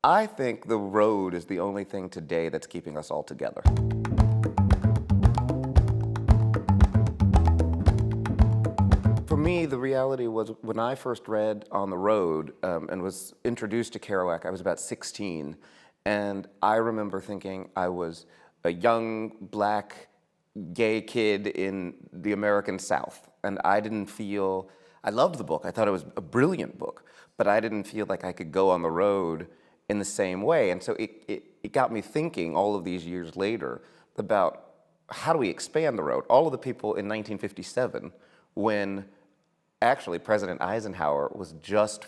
I think the road is the only thing today that's keeping us all together. For me, the reality was when I first read On the Road and was introduced to Kerouac, I was about 16. And I remember thinking I was a young, black, gay kid in the American South. And I didn't feel, I loved the book. I thought it was a brilliant book. But I didn't feel like I could go on the road in the same way. And so it got me thinking all of these years later about how do we expand the road? All of the people in 1957, when actually President Eisenhower was just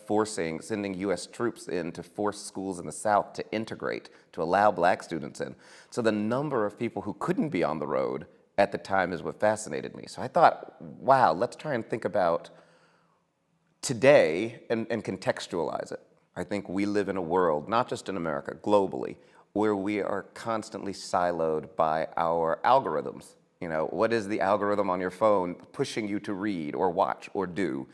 sending US troops in to force schools in the South to integrate, to allow black students in. So the number of people who couldn't be on the road at the time is what fascinated me. So I thought, wow, let's try and think about today and contextualize it. I think we live in a world, not just in America, globally, where we are constantly siloed by our algorithms. You know, what is the algorithm on your phone pushing you to read or watch or do?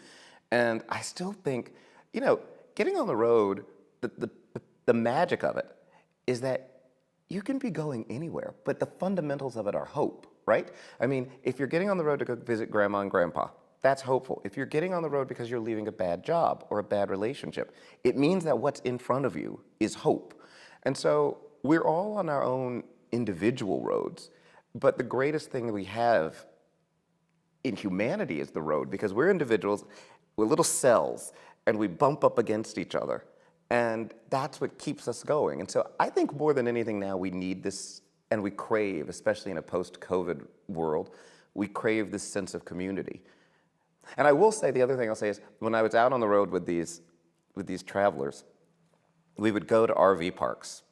And I still think, you know, getting on the road, the magic of it is that you can be going anywhere, but the fundamentals of it are hope, right? I mean, if you're getting on the road to go visit grandma and grandpa, that's hopeful. If you're getting on the road because you're leaving a bad job or a bad relationship, it means that what's in front of you is hope. And so we're all on our own individual roads, but the greatest thing we have in humanity is the road, because we're individuals, we're little cells, and we bump up against each other. And that's what keeps us going. And so I think more than anything now we need this, and we crave, especially in a post-COVID world, we crave this sense of community. And I will say, the other thing I'll say is, when I was out on the road with these travelers, we would go to RV parks.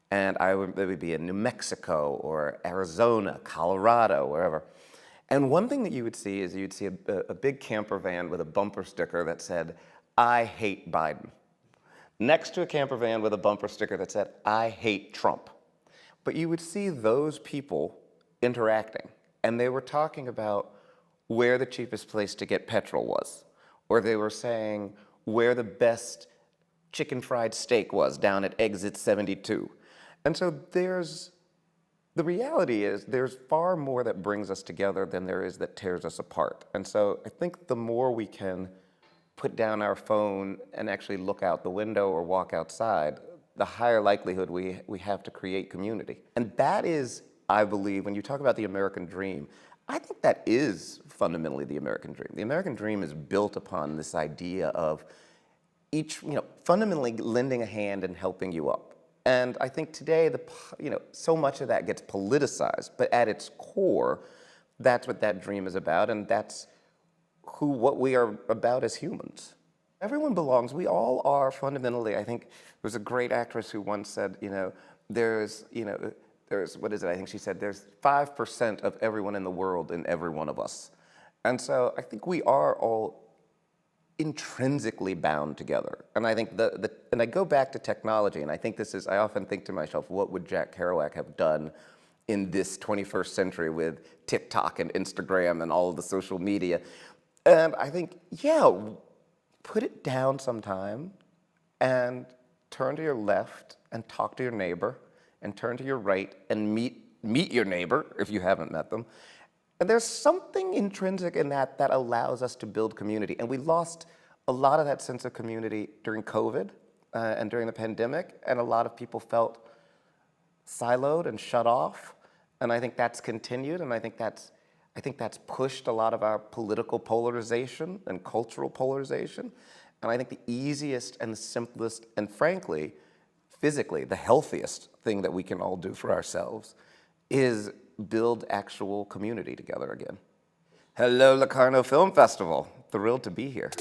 And they would be in New Mexico or Arizona, Colorado, wherever. And one thing that you would see is you'd see a big camper van with a bumper sticker that said, "I hate Biden," next to a camper van with a bumper sticker that said, "I hate Trump." But you would see those people interacting, and they were talking about where the cheapest place to get petrol was, or they were saying where the best chicken fried steak was down at exit 72. And so the reality is there's far more that brings us together than there is that tears us apart. And so I think the more we can put down our phone and actually look out the window or walk outside, the higher likelihood we have to create community. And that is, I believe, when you talk about the American dream, I think that is fundamentally the American dream. The American dream is built upon this idea of each, fundamentally lending a hand and helping you up. And I think today, so much of that gets politicized, but at its core, that's what that dream is about, and that's what we are about as humans. Everyone belongs. We all are fundamentally. I think there was a great actress who once said, there's, what is it? I think she said, there's 5% of everyone in the world in every one of us. And so I think we are all intrinsically bound together. And I think and I go back to technology, and I think I often think to myself, what would Jack Kerouac have done in this 21st century with TikTok and Instagram and all of the social media? And I think, yeah, put it down sometime and turn to your left and talk to your neighbor, and turn to your right and meet your neighbor if you haven't met them. And there's something intrinsic in that allows us to build community. And we lost a lot of that sense of community during COVID and during the pandemic, and a lot of people felt siloed and shut off. And I think that's continued, and I think that's pushed a lot of our political polarization and cultural polarization. And I think the easiest and the simplest, and frankly, physically, the healthiest thing that we can all do for ourselves is build actual community together again. Hello, Locarno Film Festival. Thrilled to be here.